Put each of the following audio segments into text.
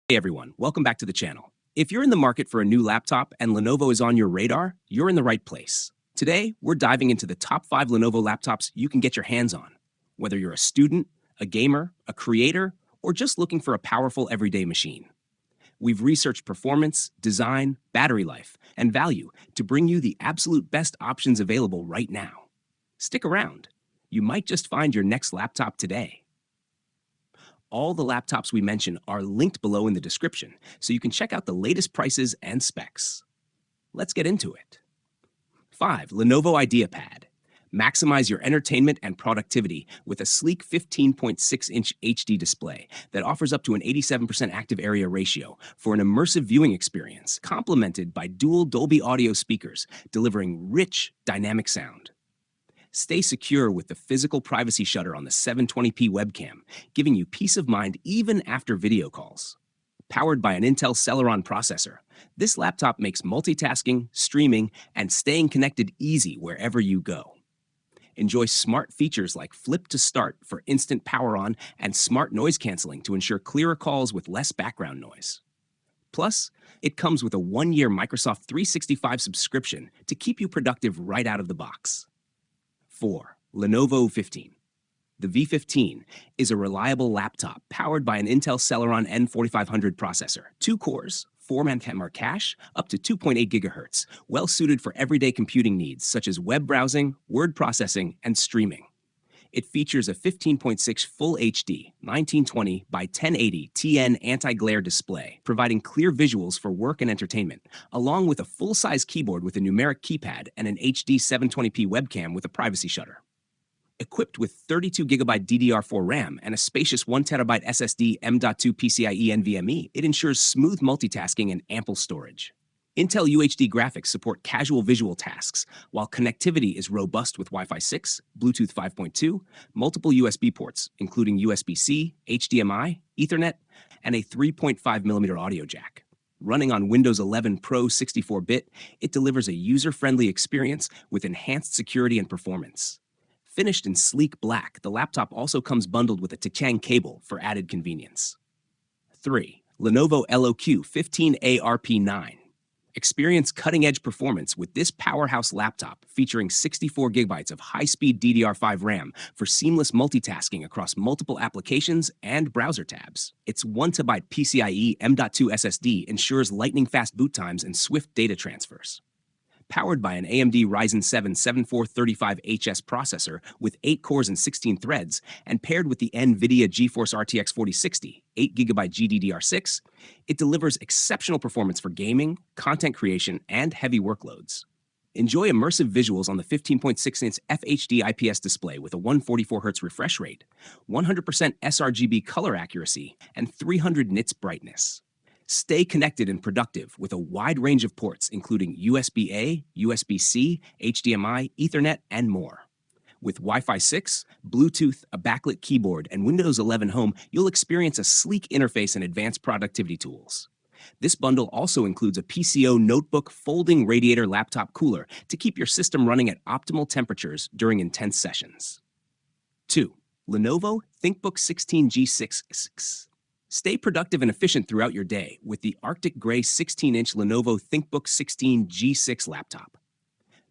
Hey everyone, welcome back to the channel. If you're in the market for a new laptop and Lenovo is on your radar, you're in the right place. Today, we're diving into the top 5 Lenovo laptops you can get your hands on. Whether you're a student, a gamer, a creator, or just looking for a powerful everyday machine. We've researched performance, design, battery life, and value to bring you the absolute best options available right now. Stick around. You might just find your next laptop today. All the laptops we mention are linked below in the description, so you can check out the latest prices and specs. Let's get into it. 5. Lenovo IdeaPad. Maximize your entertainment and productivity with a sleek 15.6-inch HD display that offers up to an 87% active area ratio for an immersive viewing experience, complemented by dual Dolby audio speakers, delivering rich, dynamic sound. Stay secure with the physical privacy shutter on the 720p webcam, giving you peace of mind even after video calls. Powered by an Intel Celeron processor, this laptop makes multitasking, streaming, and staying connected easy wherever you go. Enjoy smart features like Flip to Start for instant power on and smart noise canceling to ensure clearer calls with less background noise. Plus, it comes with a 1-year Microsoft 365 subscription to keep you productive right out of the box. 4. Lenovo V15. The V15 is a reliable laptop powered by an Intel Celeron N4500 processor, 2 cores, 4-man cache, up to 2.8 GHz, well suited for everyday computing needs such as web browsing, word processing, and streaming. It features a 15.6 Full HD 1920 by 1080 TN anti-glare display, providing clear visuals for work and entertainment, along with a full-size keyboard with a numeric keypad and an HD 720p webcam with a privacy shutter. Equipped with 32GB DDR4 RAM and a spacious 1TB SSD M.2 PCIe NVMe, it ensures smooth multitasking and ample storage. Intel UHD graphics support casual visual tasks, while connectivity is robust with Wi-Fi 6, Bluetooth 5.2, multiple USB ports, including USB-C, HDMI, Ethernet, and a 3.5mm audio jack. Running on Windows 11 Pro 64-bit, it delivers a user-friendly experience with enhanced security and performance. Finished in sleek black, the laptop also comes bundled with a Tichang cable for added convenience. 3. Lenovo LOQ 15ARP9. Experience cutting-edge performance with this powerhouse laptop featuring 64GB of high-speed DDR5 RAM for seamless multitasking across multiple applications and browser tabs. Its 1TB PCIe M.2 SSD ensures lightning-fast boot times and swift data transfers. Powered by an AMD Ryzen 7 7435HS processor with 8 cores and 16 threads, and paired with the NVIDIA GeForce RTX 4060, 8GB GDDR6, it delivers exceptional performance for gaming, content creation, and heavy workloads. Enjoy immersive visuals on the 15.6-inch FHD IPS display with a 144Hz refresh rate, 100% sRGB color accuracy, and 300 nits brightness. Stay connected and productive with a wide range of ports, including USB-A, USB-C, HDMI, Ethernet, and more. With Wi-Fi 6, Bluetooth, a backlit keyboard, and Windows 11 Home, you'll experience a sleek interface and advanced productivity tools. This bundle also includes a PCO notebook folding radiator laptop cooler to keep your system running at optimal temperatures during intense sessions. 2. Lenovo ThinkBook 16 G6. Stay productive and efficient throughout your day with the Arctic Gray 16-inch Lenovo ThinkBook 16 G6 laptop.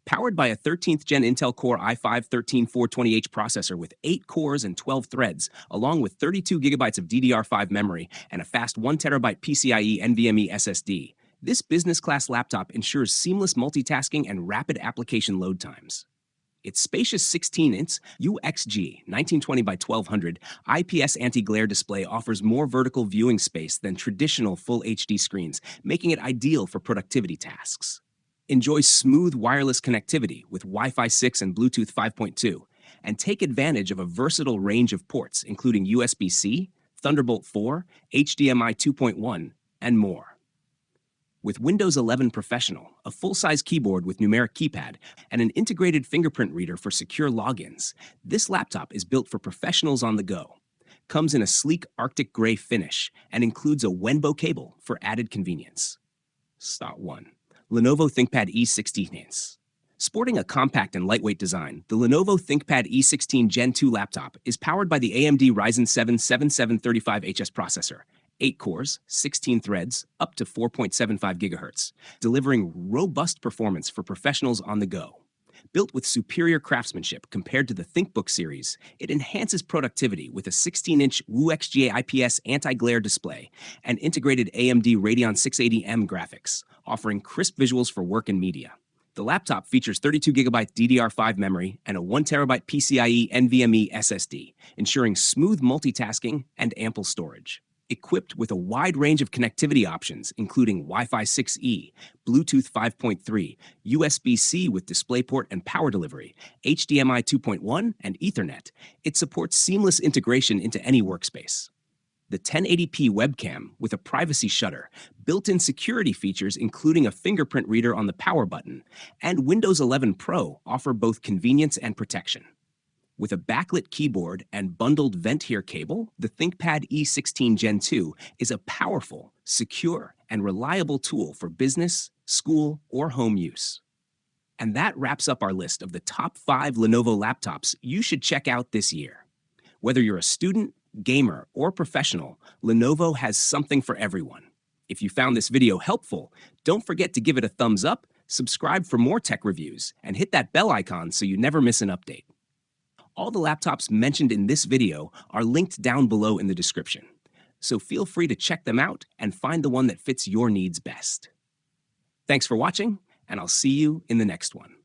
Powered by a 13th Gen Intel Core i5-13420H processor with 8 cores and 12 threads, along with 32GB of DDR5 memory and a fast 1TB PCIe NVMe SSD, this business-class laptop ensures seamless multitasking and rapid application load times. Its spacious 16-inch UXG 1920 by 1200 IPS anti-glare display offers more vertical viewing space than traditional Full HD screens, making it ideal for productivity tasks. Enjoy smooth wireless connectivity with Wi-Fi 6 and Bluetooth 5.2, and take advantage of a versatile range of ports, including USB-C, Thunderbolt 4, HDMI 2.1, and more. With Windows 11 Professional, a full-size keyboard with numeric keypad, and an integrated fingerprint reader for secure logins, this laptop is built for professionals on the go. Comes in a sleek Arctic Gray finish and includes a Wenbo cable for added convenience. 1. Lenovo ThinkPad E16. Sporting a compact and lightweight design, the Lenovo ThinkPad E16 Gen 2 laptop is powered by the AMD Ryzen 7 7735HS processor 8 cores, 16 threads, up to 4.75 gigahertz, delivering robust performance for professionals on the go. Built with superior craftsmanship compared to the ThinkBook series, it enhances productivity with a 16-inch WUXGA IPS anti-glare display and integrated AMD Radeon 680M graphics, offering crisp visuals for work and media. The laptop features 32GB DDR5 memory and a 1TB PCIe NVMe SSD, ensuring smooth multitasking and ample storage. Equipped with a wide range of connectivity options, including Wi-Fi 6E, Bluetooth 5.3, USB-C with DisplayPort and power delivery, HDMI 2.1, and Ethernet, it supports seamless integration into any workspace. The 1080p webcam with a privacy shutter, built-in security features including a fingerprint reader on the power button, and Windows 11 Pro offer both convenience and protection. With a backlit keyboard and bundled vent-here cable, the ThinkPad E16 Gen 2 is a powerful, secure, and reliable tool for business, school, or home use. And that wraps up our list of the top 5 Lenovo laptops you should check out this year. Whether you're a student, gamer, or professional, Lenovo has something for everyone. If you found this video helpful, don't forget to give it a thumbs up, subscribe for more tech reviews, and hit that bell icon so you never miss an update. All the laptops mentioned in this video are linked down below in the description, so feel free to check them out and find the one that fits your needs best. Thanks for watching, and I'll see you in the next one.